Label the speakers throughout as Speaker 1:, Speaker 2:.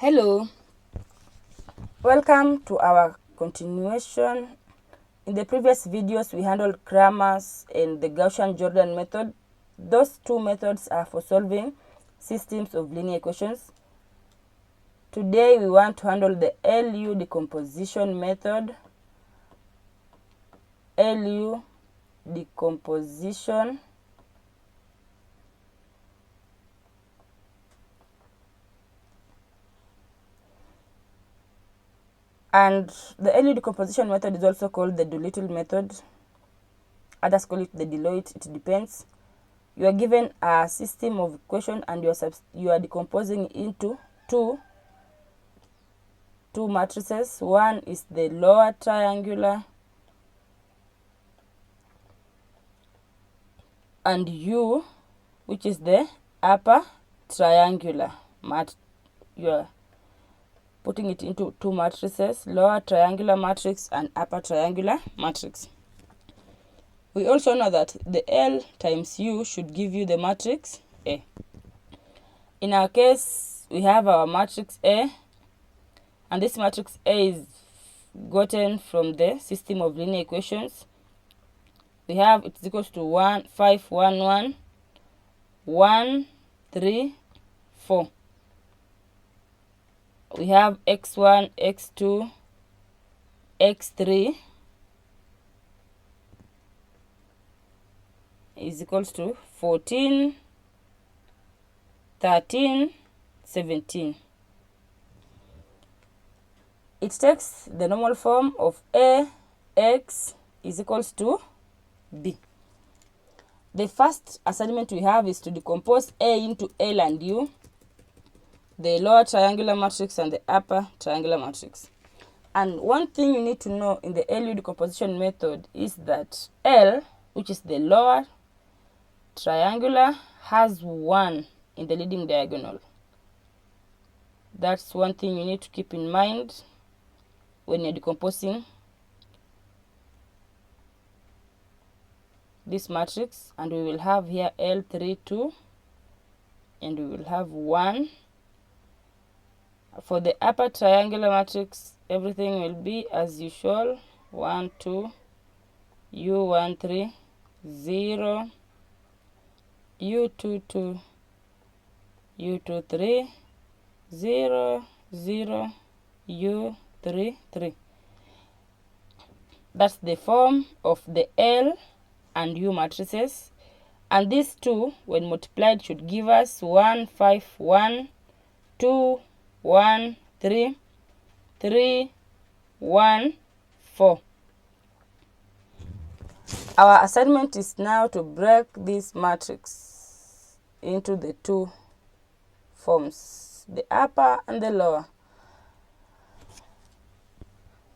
Speaker 1: Hello, welcome to our continuation. In the previous videos, we handled Cramer's and the Gaussian-Jordan method. Those two methods are for solving systems of linear equations. Today, we want to handle the LU decomposition method. LU decomposition. And the LU decomposition method is also called the dolittle method. Others call it the Deloitte. It depends. You are given a system of equation and you are decomposing into two matrices. One is the lower triangular and U, which is the upper triangular. You are putting it into two matrices, lower triangular matrix and upper triangular matrix. We also know that the L times U should give you the matrix A. In our case, we have our matrix A, and this matrix A is gotten from the system of linear equations. We have it's equals to 1, 5, 1, 1, 1, 3, 4. We have x1, x2, x3 is equals to 14, 13, 17. It takes the normal form of Ax is equals to B. The first assignment we have is to decompose A into L and U, the lower triangular matrix and the upper triangular matrix. And one thing you need to know in the LU decomposition method is that L, which is the lower triangular, has 1 in the leading diagonal. That's one thing you need to keep in mind when you're decomposing this matrix. And we will have here L3, 2, and we will have 1. For the upper triangular matrix, everything will be as usual. 1, 2, U1, 3, 0, U2, 2, U2, 3, 0, 0, U3, 3. That's the form of the L and U matrices. And these two, when multiplied, should give us 1, 5, 1, 2, 1, 3, 3, 1, 4. Our assignment is now to break this matrix into the two forms, the upper and the lower.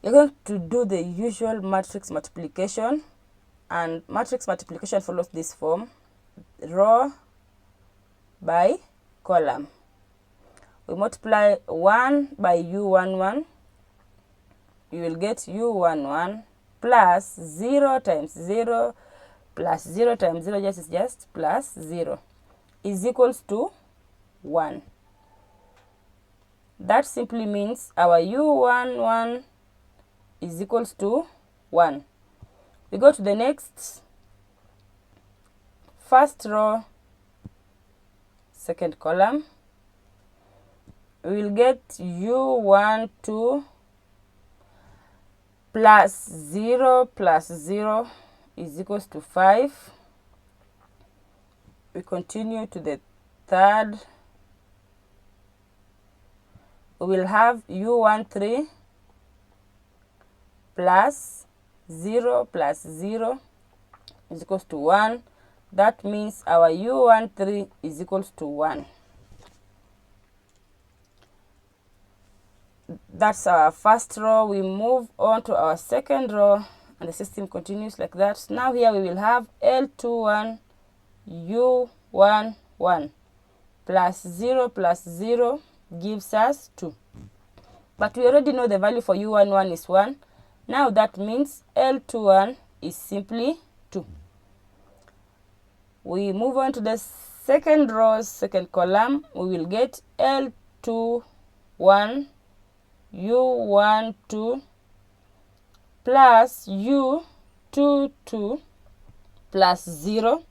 Speaker 1: You're going to do the usual matrix multiplication, and matrix multiplication follows this form: row by column. We multiply 1 by U11, you will get U11 plus 0 times 0 plus 0 times 0 just plus 0 is equals to 1. That simply means our U11 is equals to 1. We go to the next, first row, second column. We will get U12 plus 0 is equals to 5. We continue to the third. We will have U13 plus 0 is equals to 1. That means our U13 is equals to 1. That's our first row. We move on to our second row, and the system continues like that. Now here we will have L21 U11 plus 0 gives us 2. But we already know the value for U11 is 1. Now that means L21 is simply 2. We move on to the second row, second column. We will get L21 1 u1 2 plus u2 2 plus 0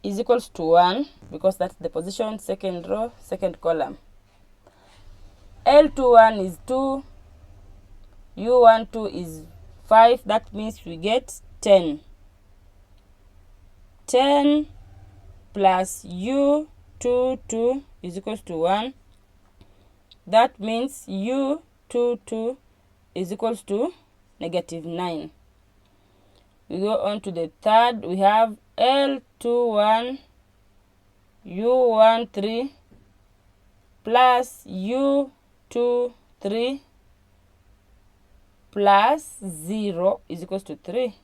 Speaker 1: is equals to 1, because that's the position, second row, second column. L21 is 2, u12 is 5, that means we get 10. 10 plus u22 is equals to 1. That means u22 is equals to negative 9. We go on to the third. We have L21 u13 plus u23 plus 0 is equals to 3.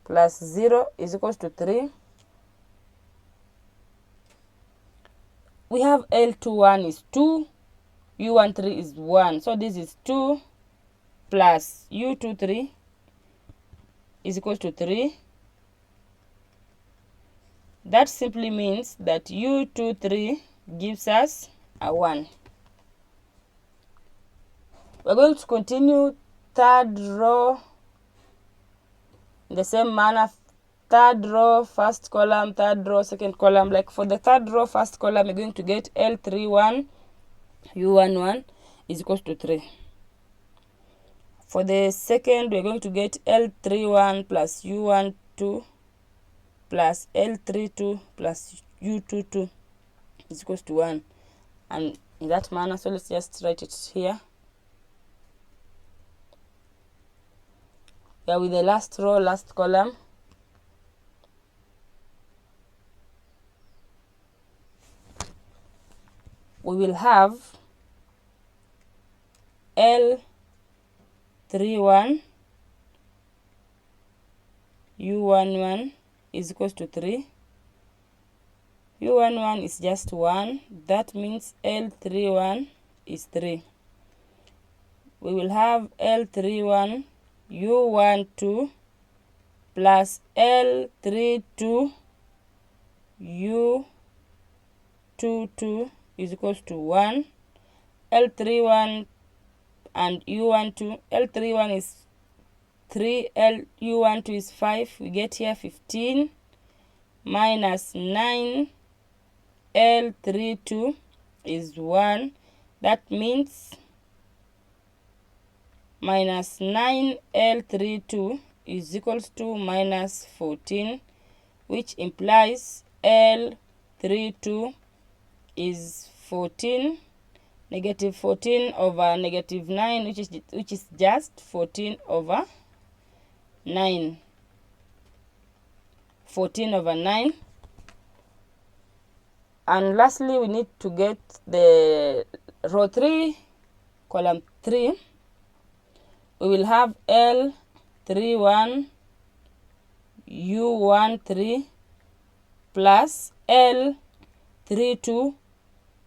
Speaker 1: Plus 0 is equals to 3. We have L21 is 2, u13 is 1. So this is 2 plus u23 is equals to 3. That simply means that u23 gives us a 1. We're going to continue third row in the same manner. Third row, first column, third row, second column. Like for the third row, first column, we're going to get L31 u11 is equals to 3. For the second, we're going to get L31 plus u12 plus L32 plus u22 is equals to 1. And in that manner, so let's just write it here. Yeah, with the last row, last column. We will have L31 u11 is equals to 3. u11 is just 1. That means L31 is 3. We will have L31 u12 plus L32 u22 is equals to 1. L31 and u12, L31 is 3, u12 is 5. We get here 15 minus 9, L32 is 1. That means minus 9 L32 is equals to minus 14, which implies L32 is 14, negative 14 over negative 9, which is just 14 over 9. 14 over 9. And lastly, we need to get the row 3, column 3. We will have L31 u13 plus L32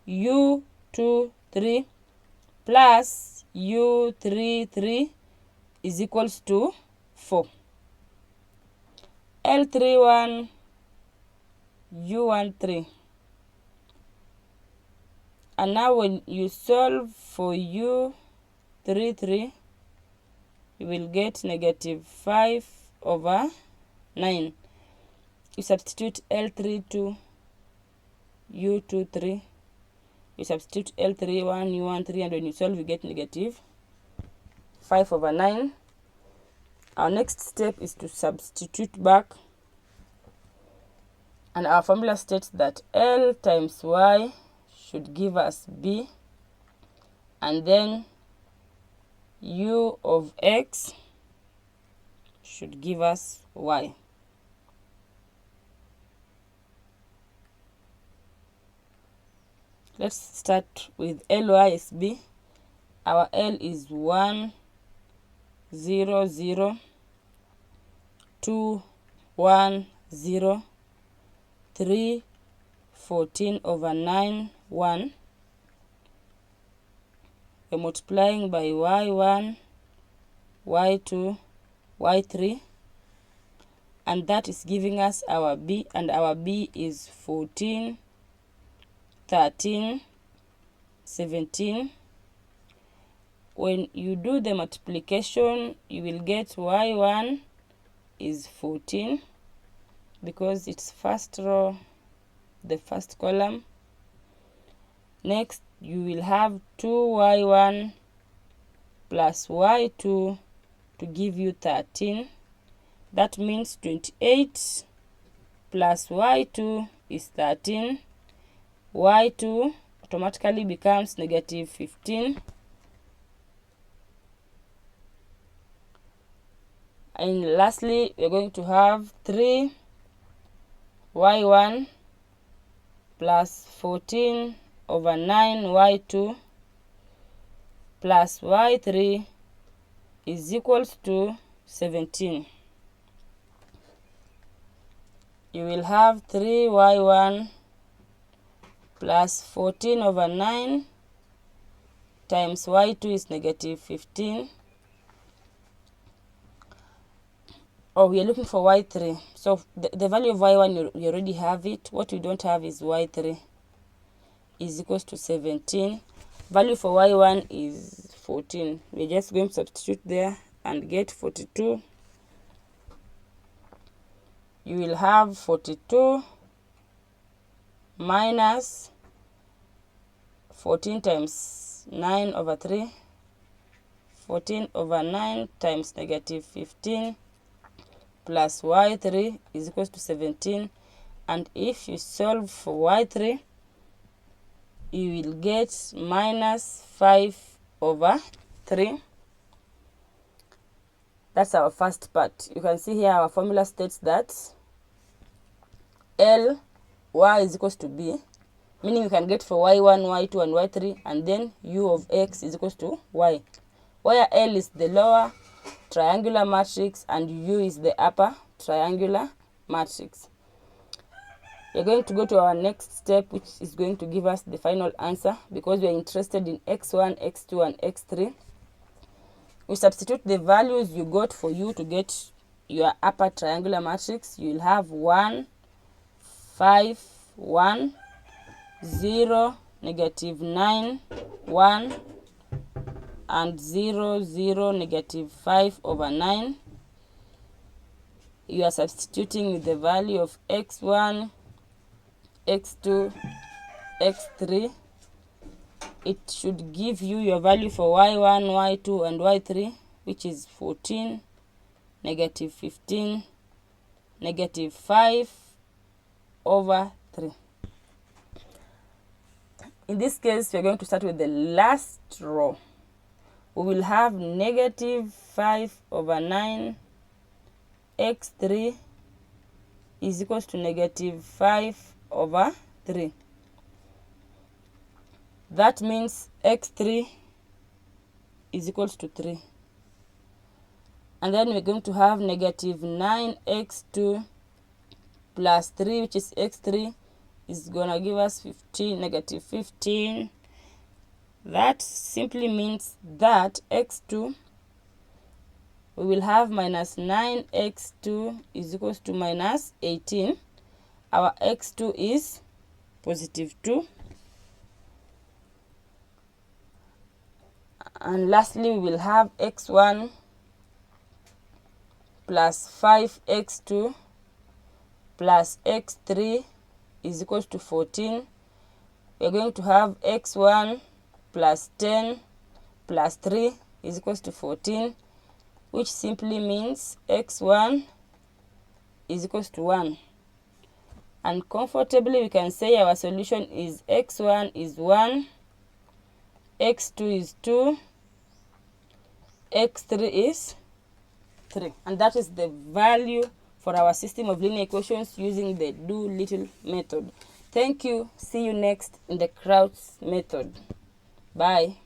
Speaker 1: u23 plus u33 is equals to 4. L31 u13. And now when you solve for u33, you will get negative 5 over 9. You substitute L32 u23, you substitute L31 u13, and when you solve, you get negative 5 over 9. Our next step is to substitute back, and our formula states that L times Y should give us B, and then U of X should give us Y. Let's start with LYSB. Our L is 1, 0, 0, 2, 1, 0, 3, 14 over 9, 1. We're multiplying by Y1, Y2, Y3. And that is giving us our B, and our B is 14, 13, 17. When you do the multiplication, you will get y1 is 14 because it's first row, the first column. Next, you will have 2y1 plus y2 to give you 13. That means 28 plus y2 is 13. Y2 automatically becomes negative 15. And lastly, we're going to have 3y1 plus 14 over 9 y2 plus y3 is equals to 17. You will have 3y1 plus 14 over 9 times y2 is negative 15. Oh, we are looking for y3. So the value of y1, you already have it. What we don't have is y3 is equals to 17. Value for y1 is 14. We're just going to substitute there and get 42. You will have 42 minus 14 times 9 over 3. 14 over 9 times negative 15 plus y3 is equals to 17. And if you solve for y3, you will get minus 5 over 3. That's our first part. You can see here our formula states that L y is equals to b, meaning you can get for y1, y2, and y3, and then u of x is equals to y, where L is the lower triangular matrix and u is the upper triangular matrix. We're going to go to our next step, which is going to give us the final answer because we are interested in x1, x2, and x3. We substitute the values you got for u to get your upper triangular matrix. You will have 1, 5, 1, 0, negative 9, 1, and 0, 0, negative 5 over 9. You are substituting with the value of x1, x2, x3. It should give you your value for y1, y2, and y3, which is 14, negative 15, negative 5 over 3. In this case, we are going to start with the last row. We will have negative 5 over 9 x3 is equals to negative 5 over 3. That means x3 is equals to 3. And then we're going to have negative 9x2 plus 3, which is x3, is going to give us 15, negative 15. That simply means that x2, we will have minus 9x2 is equals to minus 18. Our x2 is positive 2. And lastly, we will have x1 plus 5x2 plus x3 is equals to 14. We're going to have x1 plus 10 plus 3 is equals to 14, which simply means x1 is equals to 1. And comfortably, we can say our solution is x1 is 1, x2 is 2, x3 is 3. And that is the value for our system of linear equations using the dolittle method. Thank you. See you next in the Crouch method. Bye.